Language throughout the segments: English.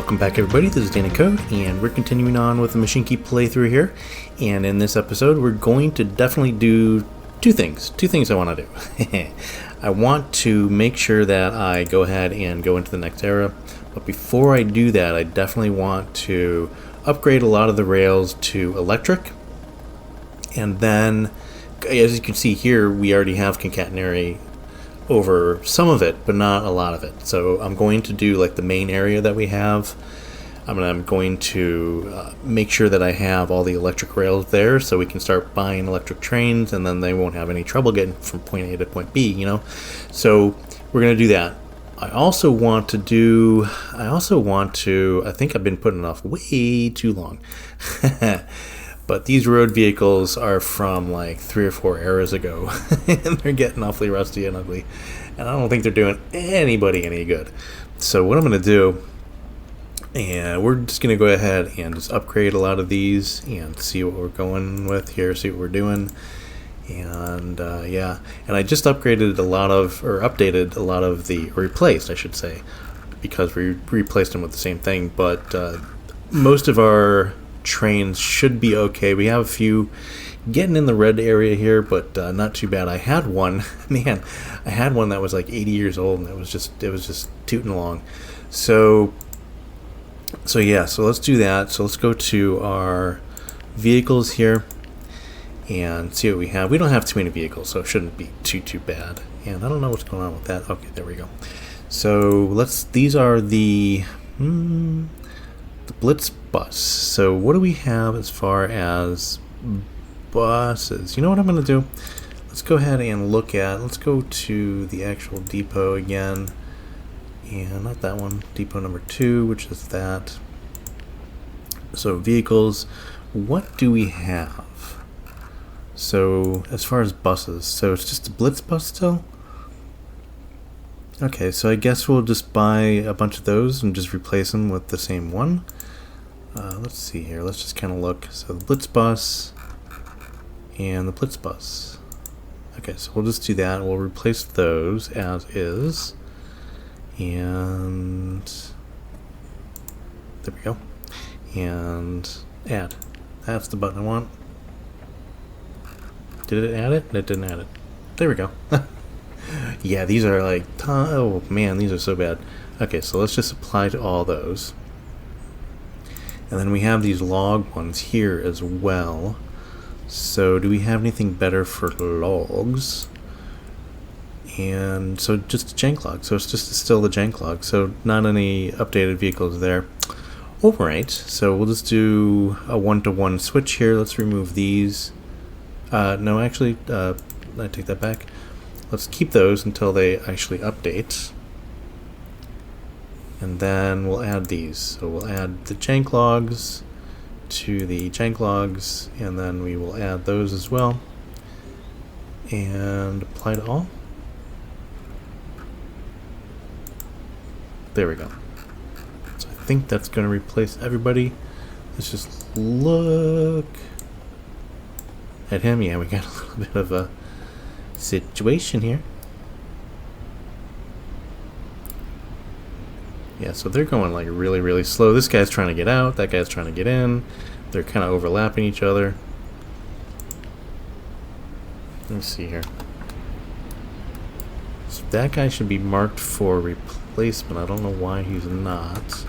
Welcome back everybody, this is DannyCode, and we're continuing on with the Mashinky playthrough here. And in this episode we're going to definitely do two things I want to do. I want to make sure that I go ahead and go into the next era, but before I do that I definitely want to upgrade a lot of the rails to electric. And then, as you can see here, we already have concatenary over some of it, but not a lot of it. So I'm going to do like the main area that we have. I'm going to make sure that I have all the electric rails there so we can start buying electric trains, and then they won't have any trouble getting from point A to point B, you know. So we're going to do that. I think I've been putting it off way too long. But these road vehicles are from like 3 or 4 eras ago, and they're getting awfully rusty and ugly, and I don't think they're doing anybody any good. So what I'm going to do, and we're just going to go ahead and just upgrade a lot of these and see what we're going with here, see what we're doing. And yeah, and I just updated a lot of the, or replaced I should say, because we replaced them with the same thing, but most of our trains should be okay. We have a few getting in the red area here, but not too bad. I had one that was like 80 years old, and it was just tooting along. So yeah, so let's do that. So let's go to our vehicles here and see what we have. We don't have too many vehicles, so it shouldn't be too bad. And I don't know what's going on with that. Okay, there we go. So these are the Blitz bus. So what do we have as far as buses? You know what I'm going to do? Let's go ahead and let's go to the actual depot again. And not that one, depot number 2, which is that. So vehicles, what do we have? So as far as buses, so it's just a Blitz bus still? Okay, so I guess we'll just buy a bunch of those and just replace them with the same one. Let's see here. Let's just kind of look. So the Blitz bus and the Blitz bus. Okay, so we'll just do that. We'll replace those as is. And there we go. And add. That's the button I want. Did it add it? It didn't add it. There we go. Yeah, these are like, oh man, these are so bad. Okay, so let's just apply to all those. And then we have these log ones here as well. So do we have anything better for logs? And so just a jank log. So it's just still the jank log. So not any updated vehicles there. Alright, so we'll just do a 1-to-1 switch here. Let's remove these. No, actually, I take that back. Let's keep those until they actually update. And then we'll add these. So we'll add the jank logs to the jank logs, and then we will add those as well. And apply to all. There we go. So I think that's going to replace everybody. Let's just look at him. Yeah, we got a little bit of a situation here. Yeah, so they're going like really slow. This guy's trying to get out, that guy's trying to get in. They're kind of overlapping each other. Let me see here. So that guy should be marked for replacement. I don't know why he's not.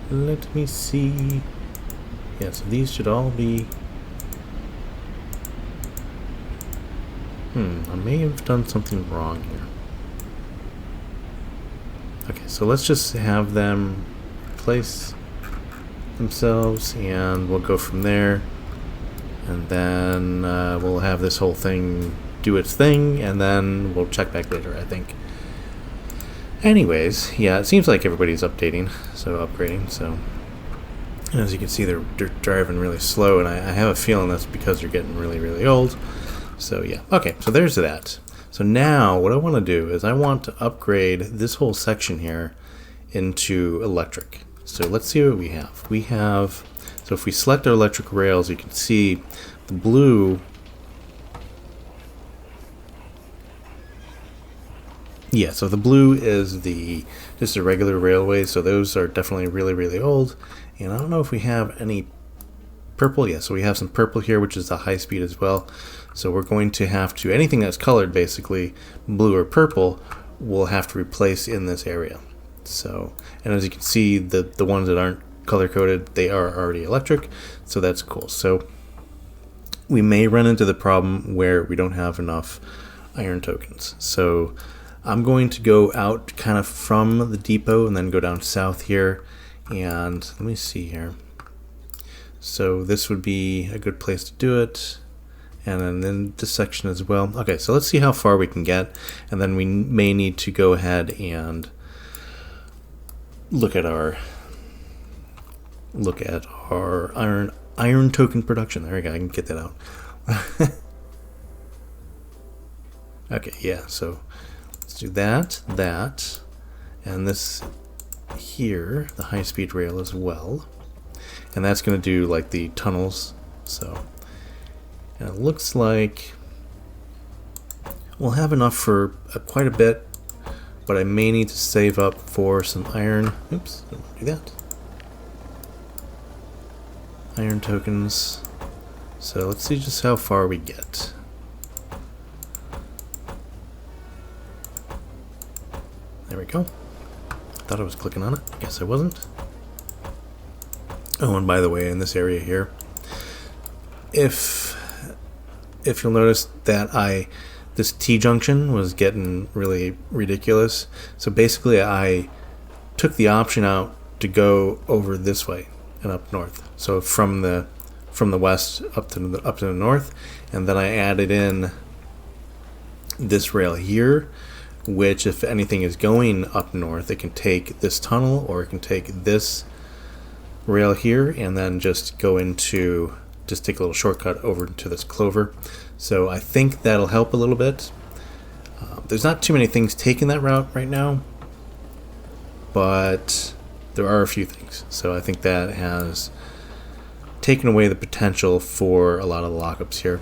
Let me see. Yeah, so these should all be... I may have done something wrong here. Okay, so let's just have them replace themselves, and we'll go from there. And then we'll have this whole thing do its thing, and then we'll check back later, I think. Anyways, yeah, it seems like everybody's updating, so upgrading. So and as you can see, they're driving really slow, and I have a feeling that's because they're getting really old. So yeah, okay, so there's that. So now what I want to do is I want to upgrade this whole section here into electric. So let's see what we have. We have, so if we select our electric rails, you can see the blue Yeah, so the blue is just a regular railway, so those are definitely really, really old. And I don't know if we have any purple. Yeah, so we have some purple here, which is the high speed as well. So we're going to have to, anything that's colored basically, blue or purple, we'll have to replace in this area. So, and as you can see, the ones that aren't color coded, they are already electric, so that's cool. So we may run into the problem where we don't have enough iron tokens. So I'm going to go out kind of from the depot and then go down south here. And let me see here. So this would be a good place to do it. And then this section as well. Okay, so let's see how far we can get. And then we may need to go ahead and look at our iron token production. There we go, I can get that out. Okay, yeah, so let's do that, and this here, the high-speed rail as well. And that's going to do like the tunnels. So, and it looks like we'll have enough for quite a bit, but I may need to save up for some iron. Oops, don't want to do that. Iron tokens. So let's see just how far we get. There we go. Thought I was clicking on it. I guess I wasn't. Oh, and by the way, in this area here, if you'll notice that this T-junction was getting really ridiculous. So basically I took the option out to go over this way and up north. So from the west up to the north, and then I added in this rail here, which if anything is going up north, it can take this tunnel or it can take this rail here and then just go into, just take a little shortcut over to this clover. So I think that'll help a little bit. There's not too many things taking that route right now, but there are a few things. So I think that has taken away the potential for a lot of the lockups here,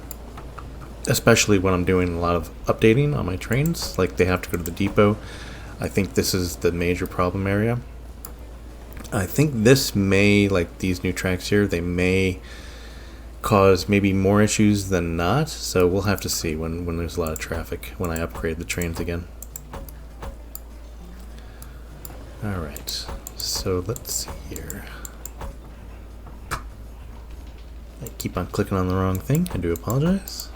especially when I'm doing a lot of updating on my trains, like they have to go to the depot. I think this is the major problem area. I think this may, like these new tracks here, they may cause maybe more issues than not, so we'll have to see when there's a lot of traffic, when I upgrade the trains again. Alright, so let's see here. I keep on clicking on the wrong thing, I do apologize.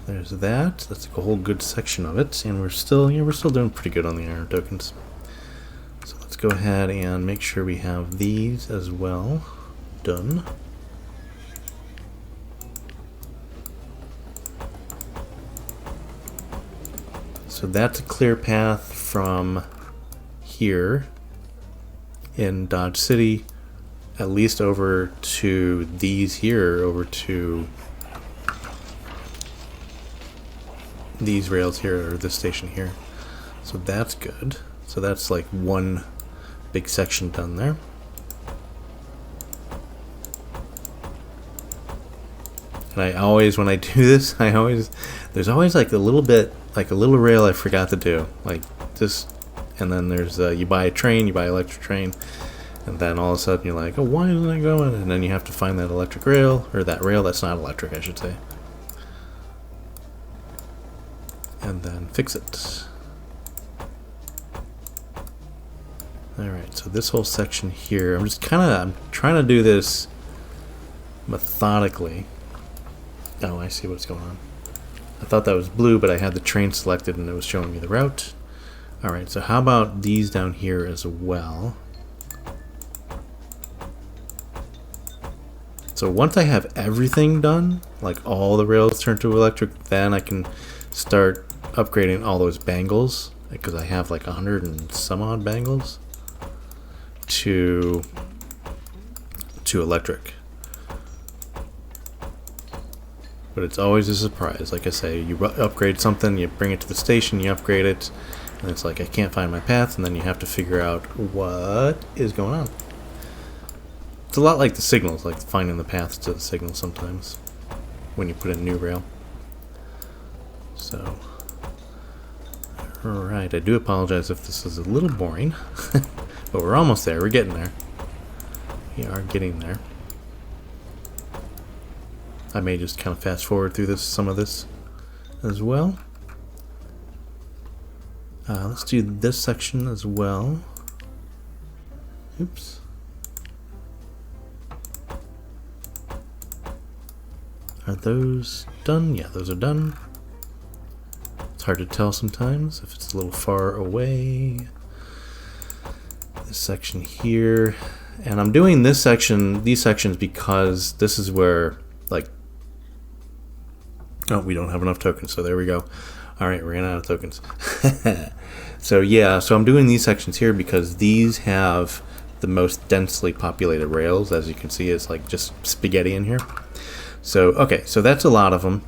There's that. That's a whole good section of it, and we're still doing pretty good on the iron tokens. So let's go ahead and make sure we have these as well done. So that's a clear path from here in Dodge City, at least over to these here, over to these rails here, or this station here. So that's good. So that's like one big section done there. And I always, when I do this, there's always like a little bit, like a little rail I forgot to do. Like this, and then there's, you buy a train, you buy an electric train, and then all of a sudden you're like, oh, why isn't it going? And then you have to find that electric rail, or that rail that's not electric, I should say. And then fix it. Alright, so this whole section here, I'm trying to do this methodically. Oh, I see what's going on. I thought that was blue, but I had the train selected and it was showing me the route. Alright, so how about these down here as well? So once I have everything done, like all the rails turned to electric, then I can start upgrading all those bangles, because I have like 100 and some odd bangles to electric. But it's always a surprise. Like I say, you upgrade something, you bring it to the station, you upgrade it, and it's like I can't find my path, and then you have to figure out what is going on. It's a lot like the signals, like finding the paths to the signal sometimes when you put in new rail. So Alright, I do apologize if this is a little boring, but we're almost there. We're getting there. We are getting there. I may just kind of fast forward through some of this as well. Let's do this section as well. Oops. Are those done? Yeah, those are done. It's hard to tell sometimes if it's a little far away. This section here. And I'm doing this section, these sections, because this is where, like, oh, we don't have enough tokens, so there we go. Alright, we ran out of tokens. So yeah, so I'm doing these sections here because these have the most densely populated rails. As you can see, it's like just spaghetti in here. So, okay, so that's a lot of them.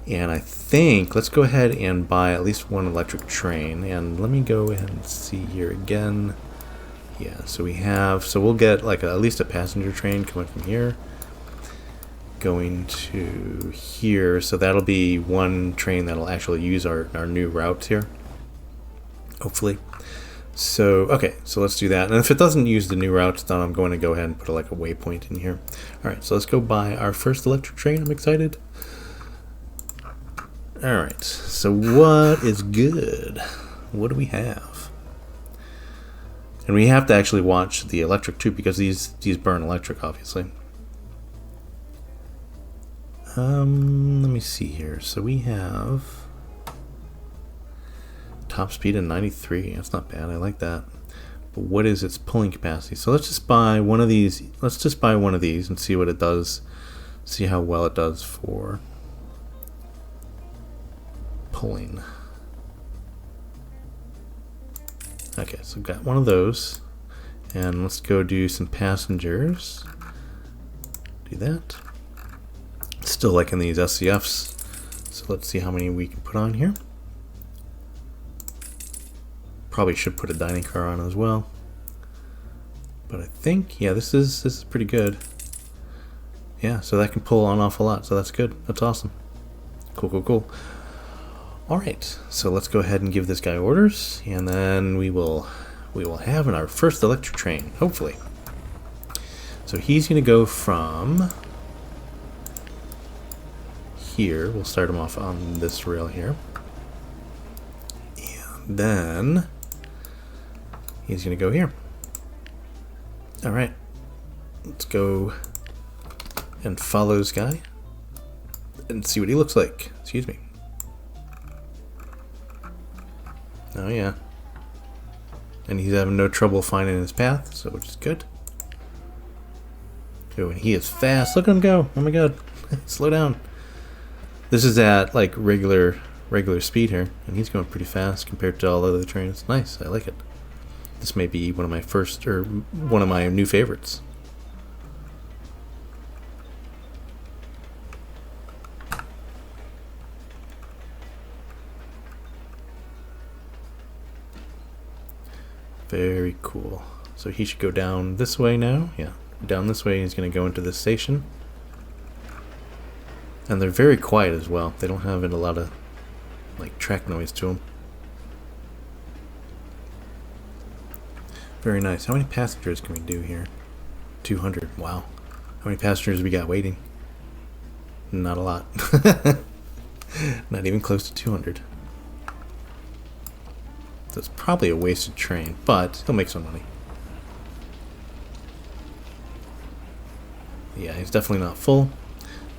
And I think, let's go ahead and buy at least one electric train. And let me go ahead and see here again. Yeah, so we have, so we'll get like at least a passenger train coming from here. Going to here, so that'll be one train that'll actually use our new routes here. Hopefully. So, okay, so let's do that. And if it doesn't use the new routes, then I'm going to go ahead and put like a waypoint in here. Alright, so let's go buy our first electric train. I'm excited. Alright, so what is good? What do we have? And we have to actually watch the electric too, because these burn electric, obviously. Let me see here. So we have top speed of 93. That's not bad. I like that. But what is its pulling capacity? So let's just buy one of these. Let's just buy one of these and see what it does. See how well it does for pulling. Okay, so we've got one of those. And let's go do some passengers. Do that. Still liking these SCFs. So let's see how many we can put on here. Probably should put a dining car on as well. But I think, yeah, this is pretty good. Yeah, so that can pull an awful lot. So that's good. That's awesome. Cool, cool, cool. Alright, so let's go ahead and give this guy orders, and then we will have our first electric train, hopefully. So he's gonna go from here. We'll start him off on this rail here. And then he's going to go here. Alright. Let's go and follow this guy and see what he looks like. Excuse me. Oh yeah. And he's having no trouble finding his path, so which is good. Oh, and he is fast. Look at him go. Oh my god. Slow down. This is at like regular speed here, and he's going pretty fast compared to all other trains. Nice, I like it. This may be one of my first, or one of my new favorites. Very cool. So he should go down this way now. Yeah, down this way. He's going to go into this station. And they're very quiet as well. They don't have a lot of like track noise to them. Very nice. How many passengers can we do here? 200. Wow. How many passengers we got waiting? Not a lot. Not even close to 200. So it's probably a wasted train, but he'll make some money. Yeah, he's definitely not full.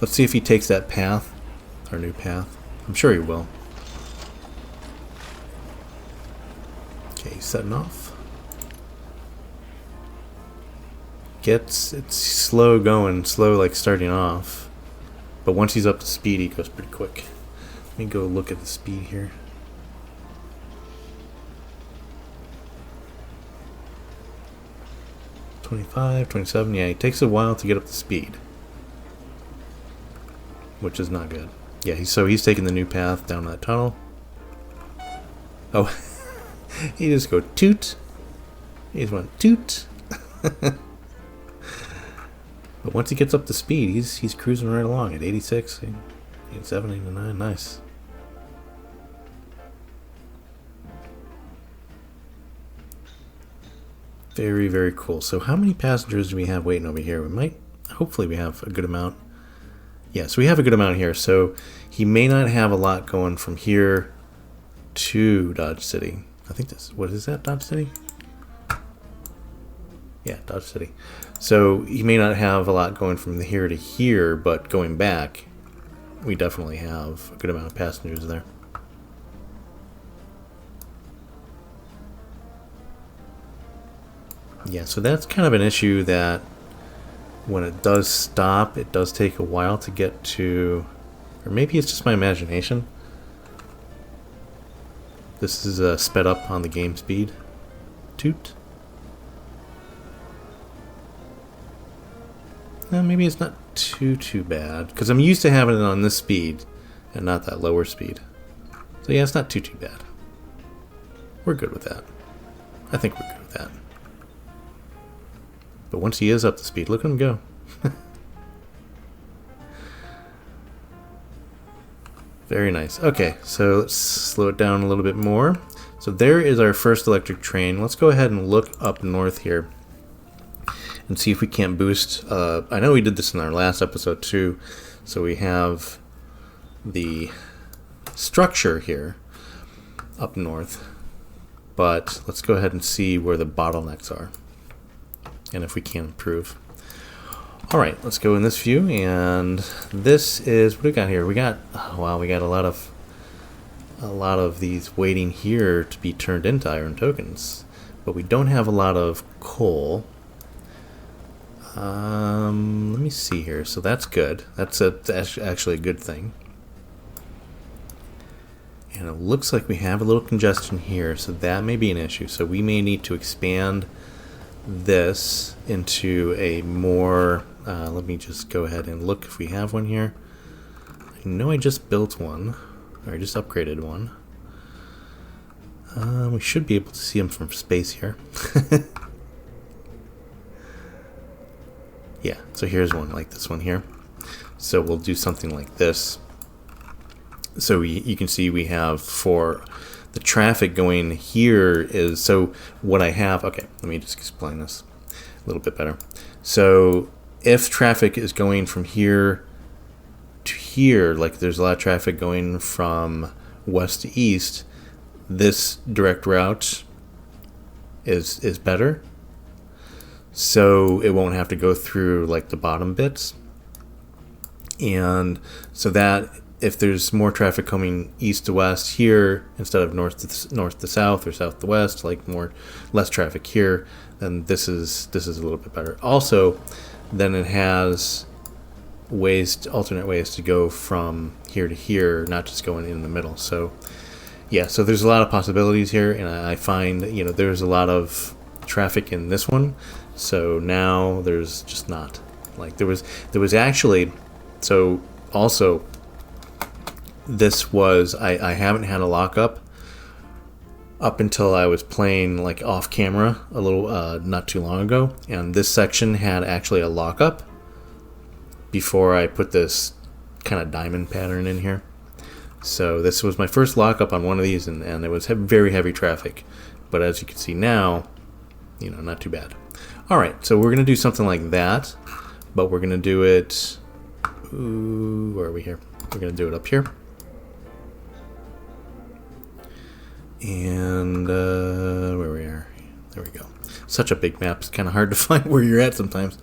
Let's see if he takes that path, our new path. I'm sure he will. Okay, he's setting off. It's slow going, slow like starting off. But once he's up to speed, he goes pretty quick. Let me go look at the speed here. $25, $27, yeah, it takes a while to get up to speed. Which is not good. Yeah, he's taking the new path down that tunnel. Oh, he just go toot. He just went toot. But once he gets up to speed, he's cruising right along at 86, 87, 89, nice. Very, very cool. So how many passengers do we have waiting over here? We might, hopefully we have a good amount. Yes, we have a good amount here. So he may not have a lot going from here to Dodge City. I think this, what is that, Dodge City? Yeah, Dodge City. So he may not have a lot going from here to here, but going back, we definitely have a good amount of passengers there. Yeah, so that's kind of an issue that when it does stop, it does take a while to get to, or maybe it's just my imagination. This is sped up on the game speed. Toot. Maybe it's not too bad, because I'm used to having it on this speed and not that lower speed. So yeah, it's not too bad. We're good with that. I think we're good with that. But once he is up to speed, look at him go. Very nice. Okay, so let's slow it down a little bit more. So there is our first electric train. Let's go ahead and look up north here and see if we can't boost. I know we did this in our last episode too. So we have the structure here up north. But let's go ahead and see where the bottlenecks are and if we can improve. Alright, let's go in this view, and this is, what do we got here? We got, oh, wow, we got a lot of these waiting here to be turned into iron tokens, but we don't have a lot of coal. Let me see here. So that's good. That's actually a good thing. And it looks like we have a little congestion here, so that may be an issue. So we may need to expand this into a more, let me just go ahead and look if we have one here. I know I just built one, or I just upgraded one. We should be able to see them from space here. Yeah, so here's one like this one here. So we'll do something like this. So you can see we have for the traffic going here is, so what I have, okay, let me just explain this a little bit better. So if traffic is going from here to here, like there's a lot of traffic going from west to east, this direct route is better. So it won't have to go through like the bottom bits. And so that if there's more traffic coming east to west here instead of north to south or south to west, like less traffic here, then this is a little bit better. Also, then it has alternate ways to go from here to here, not just going in the middle. So yeah, so there's a lot of possibilities here, and I find, you know, there's a lot of traffic in this one. So now there's just not. Like there was actually, so also this was, I haven't had a lockup up until I was playing like off camera a little not too long ago, and this section had actually a lockup before I put this kind of diamond pattern in here. So this was my first lockup on one of these, and it was very heavy traffic, but as you can see now, you know, not too bad. Alright, so we're gonna do something like that, but we're gonna do it, ooh, where are we here? We're gonna do it up here. And where we are, there we go. Such a big map, it's kind of hard to find where you're at sometimes.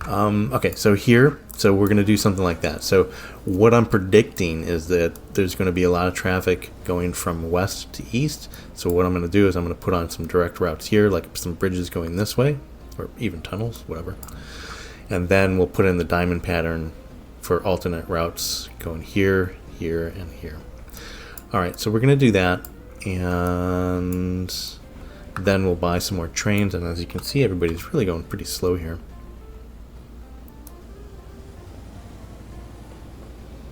Okay, so here, so we're going to do something like that. So what I'm predicting is that there's going to be a lot of traffic going from west to east. So what I'm going to do is I'm going to put on some direct routes here, like some bridges going this way, or even tunnels, whatever. And then we'll put in the diamond pattern for alternate routes going here, here, and here. Alright, so we're going to do that. And then we'll buy some more trains, and as you can see, everybody's really going pretty slow here.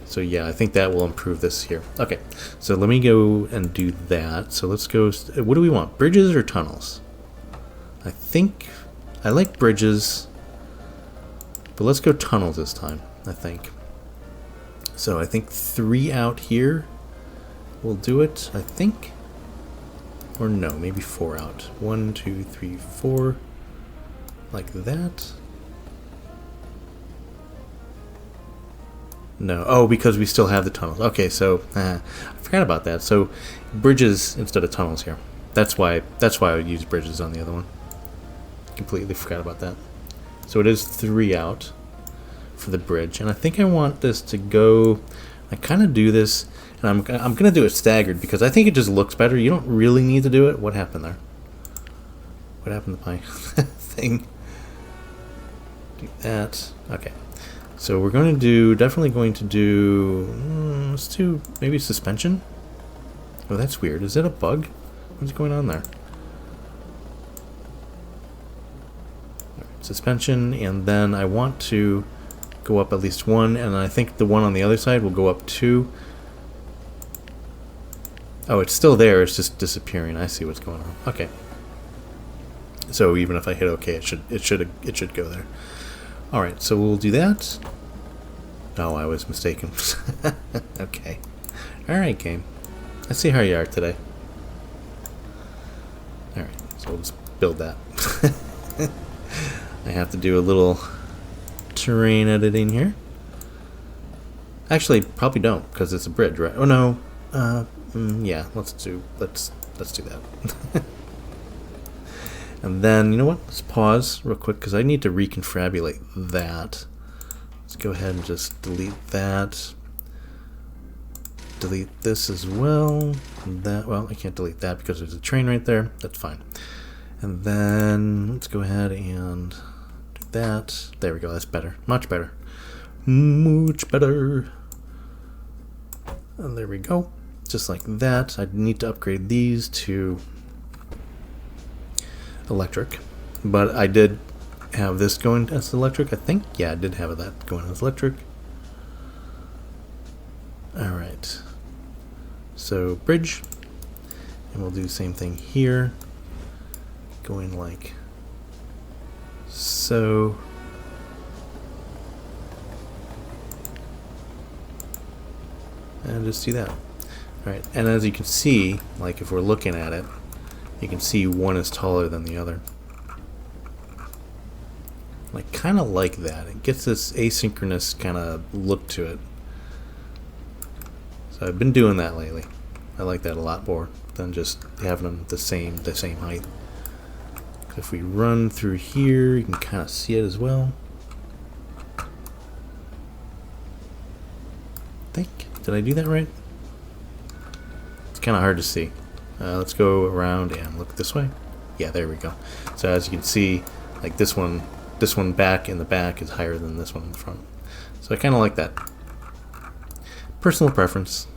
So yeah, I think that will improve this here. Okay, so let me go and do that. So let's go, what do we want, bridges or tunnels? I think I like bridges, but let's go tunnels this time, I think. So I think 3 out here will do it, I think. Or no, maybe 4 out. 1, 2, 3, 4. like that. No. Oh, because we still have the tunnels. Okay, so I forgot about that. So bridges instead of tunnels here. That's why I would use bridges on the other one. Completely forgot about that. So it is 3 out for the bridge, and I think I want this to go. I kind of do this, and I'm gonna do it staggered because I think it just looks better. You don't really need to do it. What happened there? What happened to my thing? Do that. Okay. So we're going to do, definitely going to do, let's do maybe suspension. Oh, that's weird. Is that a bug? What's going on there? All right, suspension, and then I want to go up at least 1, and I think the one on the other side will go up 2. Oh, it's still there. It's just disappearing. I see what's going on. Okay. So even if I hit OK, it should go there. All right, so we'll do that. Oh, I was mistaken. Okay. All right, game. Let's see how you are today. All right, so we'll just build that. I have to do a little terrain editing here. Actually, probably don't because it's a bridge, right? Oh no. Yeah. Let's do that. And then, you know what? Let's pause real quick because I need to reconfabulate that. Let's go ahead and just delete that. Delete this as well. And that, well, I can't delete that because there's a train right there. That's fine. And then let's go ahead and do that. There we go. That's better. Much better. Much better. And there we go. Just like that. I need to upgrade these to electric, but I did have this going as electric. I think, yeah, I did have that going as electric. All right, so bridge, and we'll do the same thing here, going like so. And just do that. All right, and as you can see, like if we're looking at it, you can see one is taller than the other. I kind of like that. It gets this asynchronous kind of look to it. So I've been doing that lately. I like that a lot more than just having them the same height. If we run through here, you can kind of see it as well. Did I do that right? It's kind of hard to see. Let's go around and look this way. Yeah, there we go. So as you can see, like this one back in the back is higher than this one in the front. So I kind of like that. Personal preference,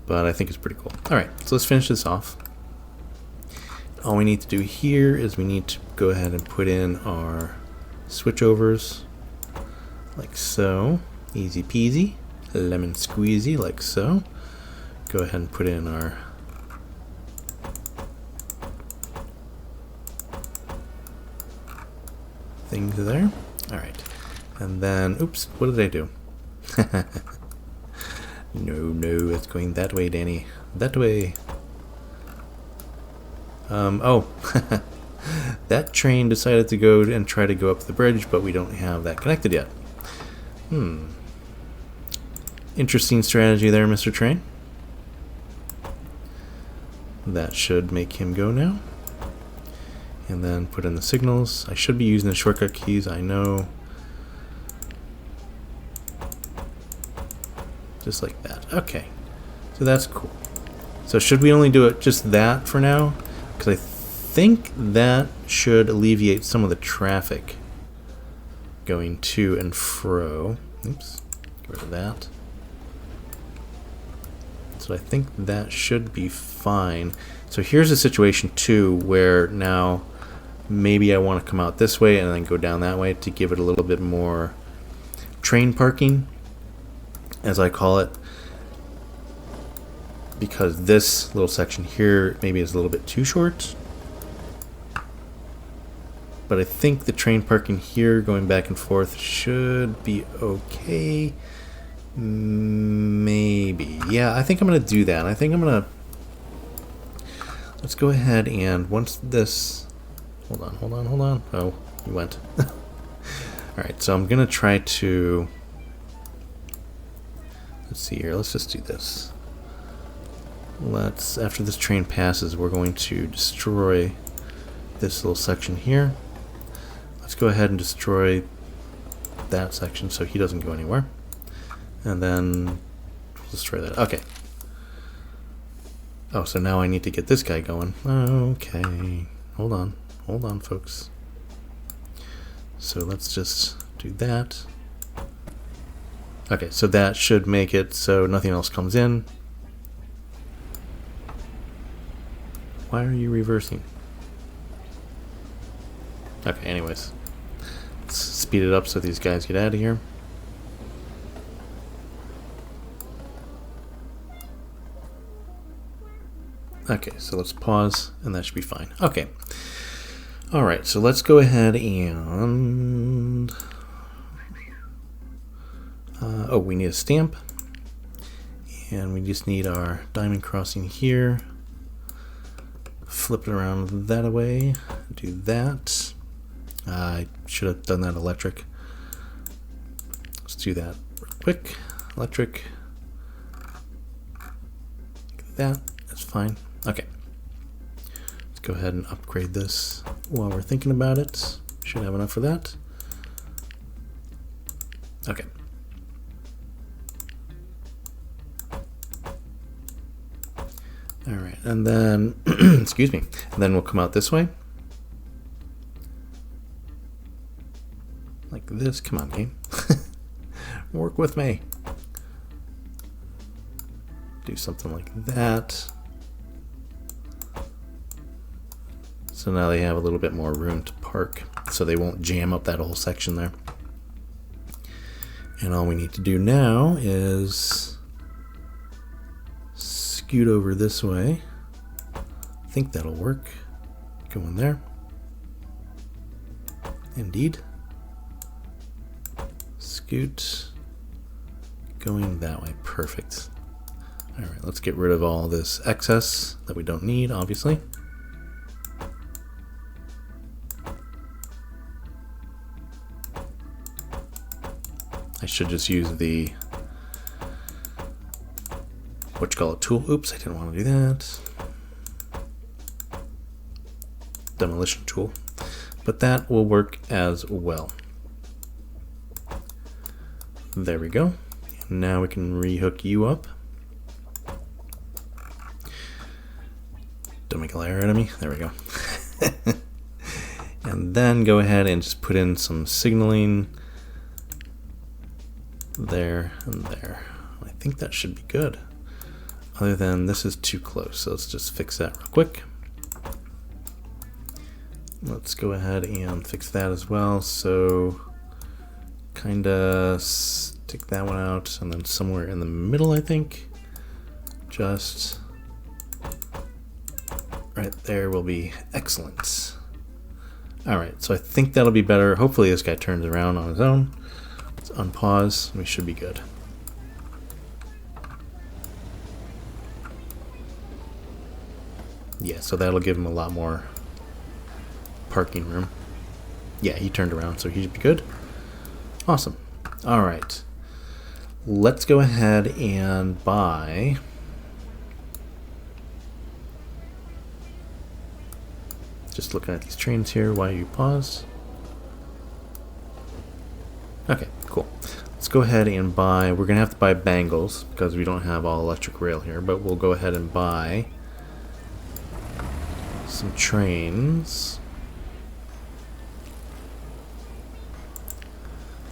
but I think it's pretty cool. All right, so let's finish this off. All we need to do here is we need to go ahead and put in our switchovers, like so. Easy peasy, lemon squeezy, like so. Go ahead and put in our things there. All right, and then, oops, what did I do? No, it's going that way, Danny. That way. Oh, that train decided to go and try to go up the bridge, but we don't have that connected yet. Interesting strategy there, Mr. Train. That should make him go now. And then put in the signals. I should be using the shortcut keys, I know. Just like that. Okay. So that's cool. So should we only do it just that for now? Because I think that should alleviate some of the traffic going to and fro. Oops. Get rid of that. So I think that should be fine. So here's a situation too where now maybe I want to come out this way and then go down that way to give it a little bit more train parking, as I call it, because this little section here maybe is a little bit too short. But I think the train parking here going back and forth should be okay. Maybe. Yeah, I think I'm going to do that. I think I'm going to... Let's go ahead and once this... Hold on. Oh, you went. Alright, so I'm going to try to... Let's see here. Let's just do this. After this train passes, we're going to destroy this little section here. Let's go ahead and destroy that section so he doesn't go anywhere. And then we'll destroy that. Okay. Oh, so now I need to get this guy going. Okay. Hold on, folks. So let's just do that. Okay, so that should make it so nothing else comes in. Why are you reversing? Okay, anyways. Let's speed it up so these guys get out of here. Okay, so let's pause, and that should be fine. Okay. Alright, so let's go ahead and... oh, we need a stamp. And we just need our diamond crossing here. Flip it around that way. Do that. I should have done that electric. Let's do that real quick. Electric. Like that. That's fine. Okay. Let's go ahead and upgrade this while we're thinking about it. Should have enough for that. Okay. Alright, and then, excuse me, and then we'll come out this way. Like this. Come on, game. Work with me. Do something like that. So now they have a little bit more room to park, so they won't jam up that whole section there. And all we need to do now is scoot over this way. I think that'll work. Go in there. Indeed. Scoot. Going that way. Perfect. Alright, let's get rid of all this excess that we don't need, obviously. I should just use the tool. Oops, I didn't want to do that. Demolition tool. But that will work as well. There we go. Now we can rehook you up. Don't make a liar out of me. There we go. And then go ahead and just put in some signaling there and there. I think that should be good. Other than this is too close, so let's just fix that real quick. Let's go ahead and fix that as well. So kinda stick that one out, and then somewhere in the middle, I think. Just right there will be excellent. Alright, so I think that'll be better. Hopefully this guy turns around on his own. Let's unpause, and we should be good. Yeah, so that'll give him a lot more parking room. Yeah, he turned around, so he should be good. Awesome. Alright. Let's go ahead and buy... Just looking at these trains here while you pause. Okay, cool. Let's go ahead and buy... We're going to have to buy bangles because we don't have all electric rail here, but we'll go ahead and buy some trains.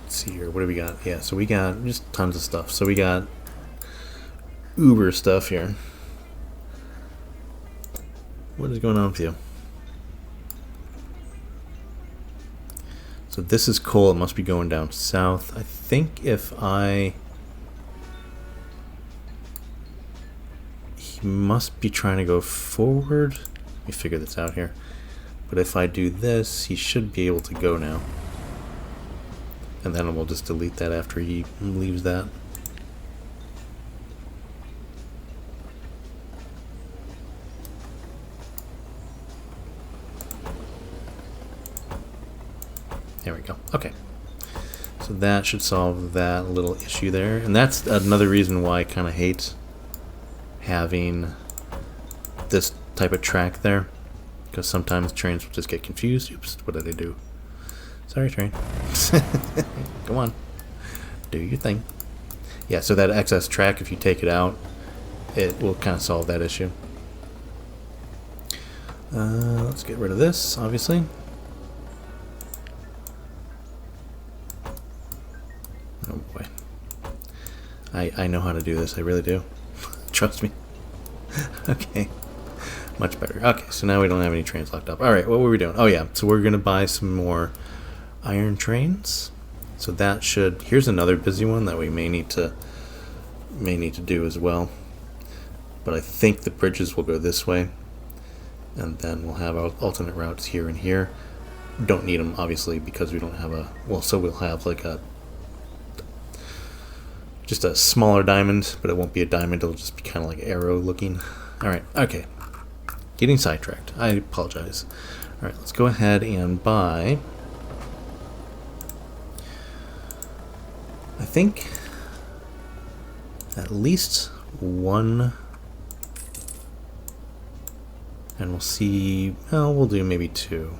Let's see here. What do we got? Yeah, so we got just tons of stuff. So we got Uber stuff here. What is going on with you? So this is coal. It must be going down south. I think if I... He must be trying to go forward. Let me figure this out here. But if I do this, he should be able to go now. And then we'll just delete that after he leaves that. There we go. Okay. So that should solve that little issue there. And that's another reason why I kind of hate having this type of track there. Because sometimes trains will just get confused. Oops, what did I do? Sorry, train. Come on. Do your thing. Yeah, so that excess track, if you take it out, it will kind of solve that issue. Let's get rid of this, obviously. Oh boy. I know how to do this, I really do. Trust me. Okay. Much better. Okay, so now we don't have any trains locked up. Alright, what were we doing? Oh yeah, so we're going to buy some more iron trains. So that should... Here's another busy one that we may need to do as well. But I think the bridges will go this way. And then we'll have our alternate routes here and here. Don't need them, obviously, because we don't have a... Well, so we'll have like a... Just a smaller diamond, but it won't be a diamond. It'll just be kind of like arrow looking. Alright, okay. Getting sidetracked. I apologize. Alright, let's go ahead and buy... I think at least one, and we'll see, well, we'll do maybe two.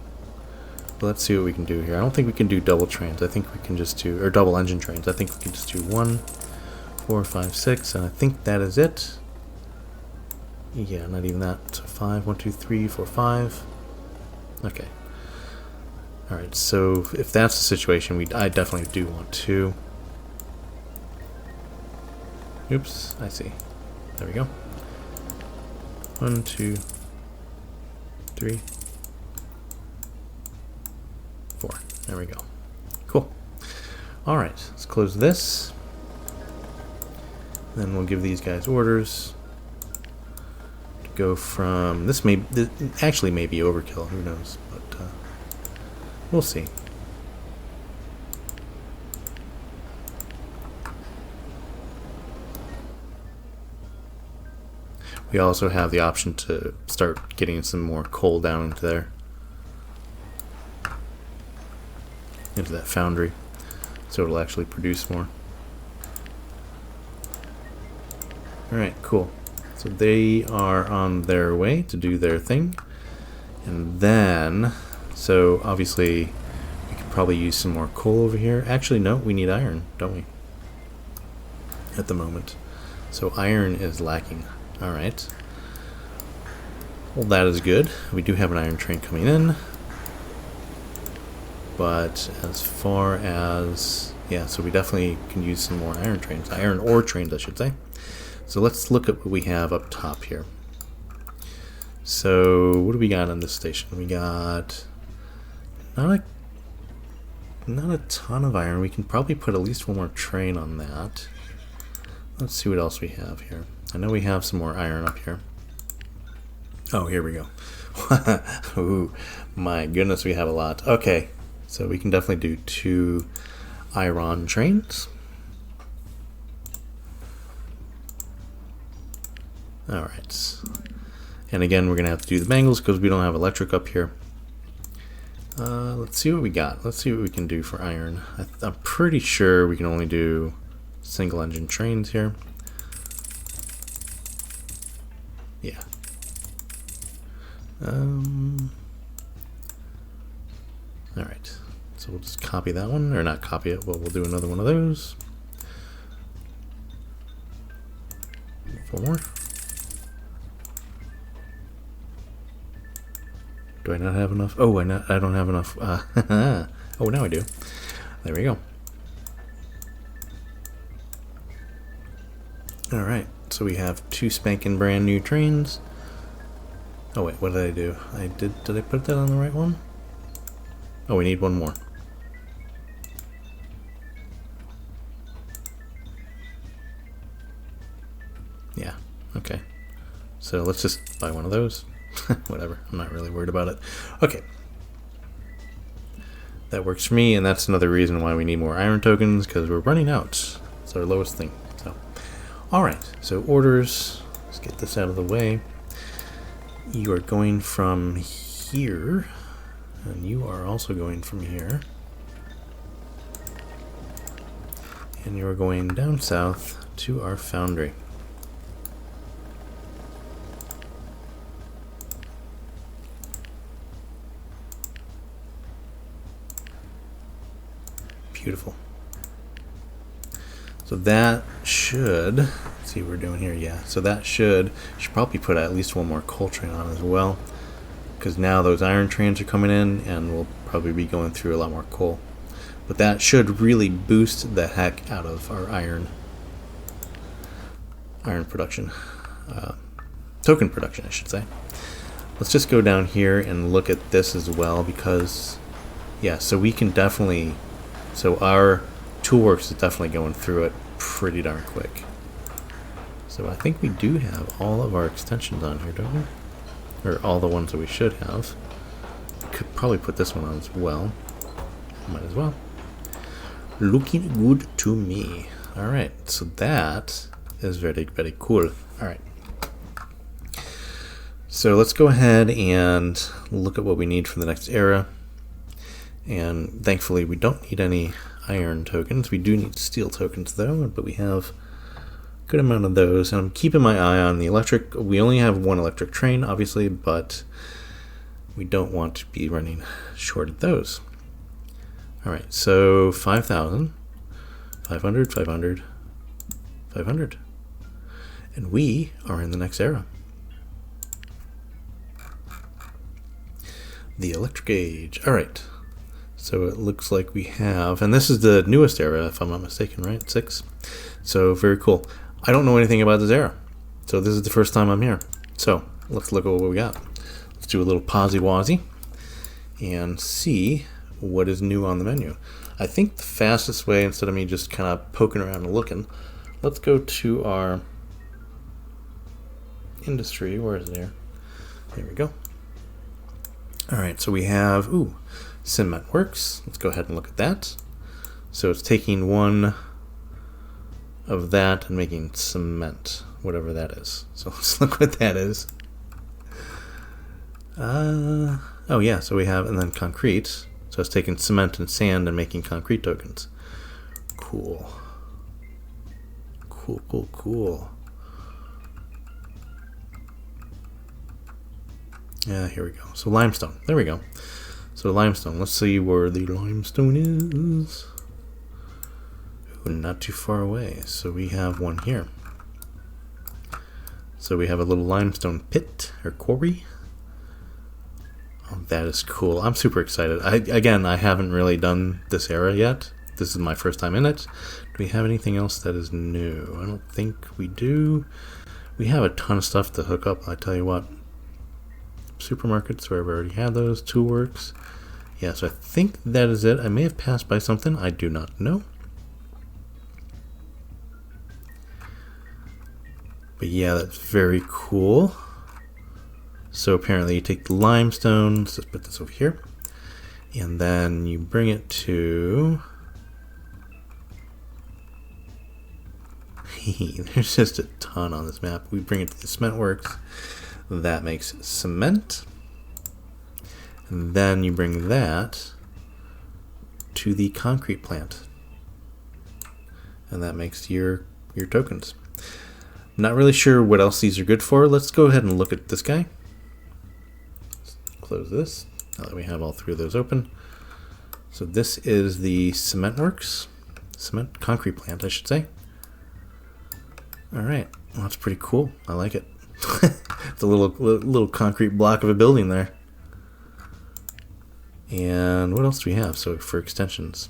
But let's see what we can do here. I don't think we can do double trains. I think we can just do, or double engine trains. I think we can just do 1, 4, 5, 6, and I think that is it. Yeah, not even that. So 5, 1, 2, 3, 4, 5. Okay. Alright, so if that's the situation, I definitely do want two. Oops, I see. There we go. 1, 2, 3, 4. There we go. Cool. Alright, let's close this. Then we'll give these guys orders to go from... This actually may be overkill, who knows, but we'll see. We also have the option to start getting some more coal down into there. Into that foundry. So it'll actually produce more. Alright, cool. So they are on their way to do their thing. And then, so obviously we could probably use some more coal over here. Actually, no, we need iron, don't we? At the moment. So iron is lacking. Alright. Well, that is good. We do have an iron train coming in. But as far as... Yeah, so we definitely can use some more iron trains. Iron ore trains, I should say. So let's look at what we have up top here. So, what do we got on this station? We got... Not a ton of iron. We can probably put at least one more train on that. Let's see what else we have here. I know we have some more iron up here. Oh, here we go. Ooh, my goodness, we have a lot. Okay, so we can definitely do 2 iron trains. Alright. And again, we're going to have to do the bangles because we don't have electric up here. Let's see what we got. Let's see what we can do for iron. I'm pretty sure we can only do single engine trains here. Yeah. Alright. So we'll just copy that one, or not copy it, but we'll do another one of those. 4 more. Do I not have enough? Oh, I don't have enough. Oh, now I do. There we go. Alright, so we have 2 spanking brand new trains. Oh wait, what did I do? Did I put that on the right one? Oh, we need one more. Yeah, okay. So let's just buy one of those. Whatever, I'm not really worried about it. Okay. That works for me, and that's another reason why we need more iron tokens, because we're running out. It's our lowest thing. So, alright, so orders. Let's get this out of the way. You are going from here, and you are also going from here. And you're going down south to our foundry. Beautiful. So that should, let's see what we're doing here. Yeah, so that should probably put at least one more coal train on as well, because now those iron trains are coming in and we'll probably be going through a lot more coal. But that should really boost the heck out of our iron production, token production, I should say. Let's just go down here and look at this as well, because yeah, so we can definitely, so our toolworks is definitely going through it pretty darn quick. So I think we do have all of our extensions on here, don't we? Or all the ones that we should have. Could probably put this one on as well. Might as well. Looking good to me. Alright, so that is very, very cool. Alright. So let's go ahead and look at what we need for the next era. And thankfully we don't need any iron tokens. We do need steel tokens though, but we have a good amount of those. And I'm keeping my eye on the electric. We only have one electric train, obviously, but we don't want to be running short of those. Alright, so 5,000, 500, 500, 500. And we are in the next era. The electric age. Alright. So it looks like we have, and this is the newest era, if I'm not mistaken, right? 6. So very cool. I don't know anything about this era. So this is the first time I'm here. So let's look at what we got. Let's do a little pawsy-wazzy and see what is new on the menu. I think the fastest way, instead of me just kind of poking around and looking, let's go to our industry. Where is it here? There we go. Alright, so we have, cement works. Let's go ahead and look at that. So it's taking one of that and making cement, whatever that is. So let's look what that is. Oh yeah, so we have, and then concrete. So it's taking cement and sand and making concrete tokens. Cool. Cool, cool, cool. Yeah, here we go. So limestone. There we go. So limestone. Let's see where the limestone is. Ooh, not too far away. So we have one here. So we have a little limestone pit or quarry. Oh, that is cool. I'm super excited. Again, I haven't really done this era yet. This is my first time in it. Do we have anything else that is new? I don't think we do. We have a ton of stuff to hook up, I tell you what. Supermarkets, where I've already had those. Toolworks. Yeah, so I think that is it. I may have passed by something. I do not know. But yeah, that's very cool. So apparently you take the limestone, let's just put this over here, and then you bring it to, there's just a ton on this map. We bring it to the cement works, that makes cement, and then you bring that to the concrete plant, and that makes your tokens. Not really sure what else these are good for. Let's go ahead and look at this guy. Close this now that we have all three of those open. So this is the cement works, cement concrete plant, I should say. All right, well, that's pretty cool. I like it. It's a little concrete block of a building there. And what else do we have? So for extensions,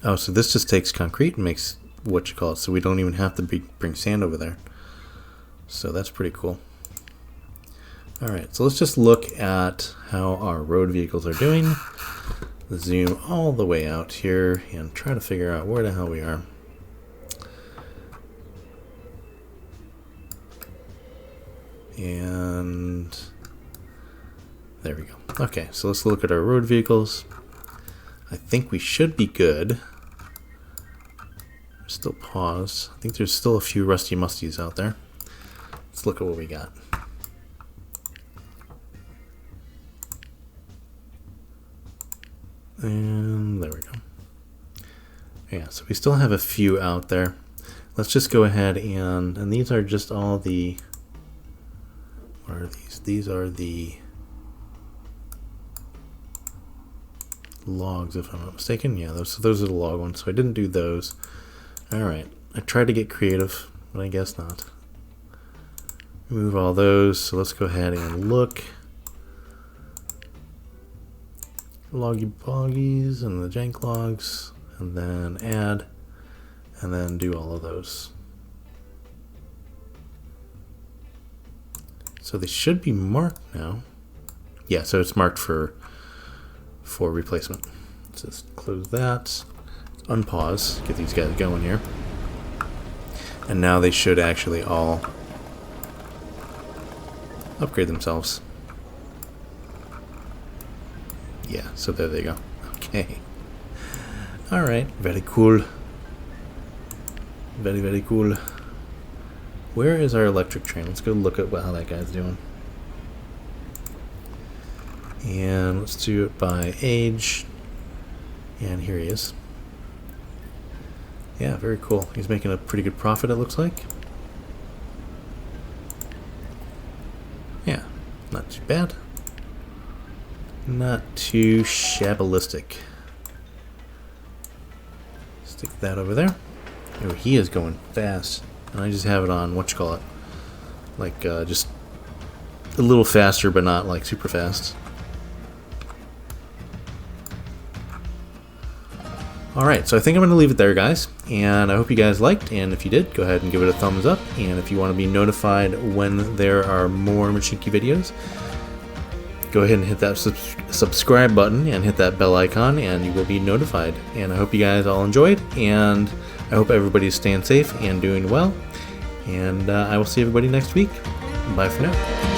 oh, so this just takes concrete and makes what you call it. So we don't even have to bring sand over there. So that's pretty cool. All right, so let's just look at how our road vehicles are doing. Zoom all the way out here and try to figure out where the hell we are. And there we go. Okay, so let's look at our road vehicles. I think we should be good. Still paused. I think there's still a few rusty musties out there. Let's look at what we got. And there we go. Yeah, so we still have a few out there. Let's just go ahead and these are just all the, what are these? These are the logs, if I'm not mistaken. Yeah, those are the log ones, so I didn't do those. Alright, I tried to get creative, but I guess not. Remove all those, so let's go ahead and look. Loggy boggies and the jank logs, and then add, and then do all of those. So they should be marked now. Yeah, so it's marked for replacement. Let's just close that, unpause, get these guys going here. And now they should actually all upgrade themselves. Yeah, so there they go. Okay. Alright, very cool. Very, very cool. Where is our electric train? Let's go look at how that guy's doing. And let's do it by age. And here he is. Yeah, very cool. He's making a pretty good profit, it looks like. Yeah, not too bad. Not too shabalistic. Stick that over there. Oh, he is going fast. And I just have it on, whatchamacallit, like just a little faster, but not like super fast. Alright, so I think I'm going to leave it there, guys. And I hope you guys liked, and if you did, go ahead and give it a thumbs up. And if you want to be notified when there are more Mashinky videos, go ahead and hit that subscribe button and hit that bell icon, and you will be notified. And I hope you guys all enjoyed, and I hope everybody's staying safe and doing well. And I will see everybody next week. Bye for now.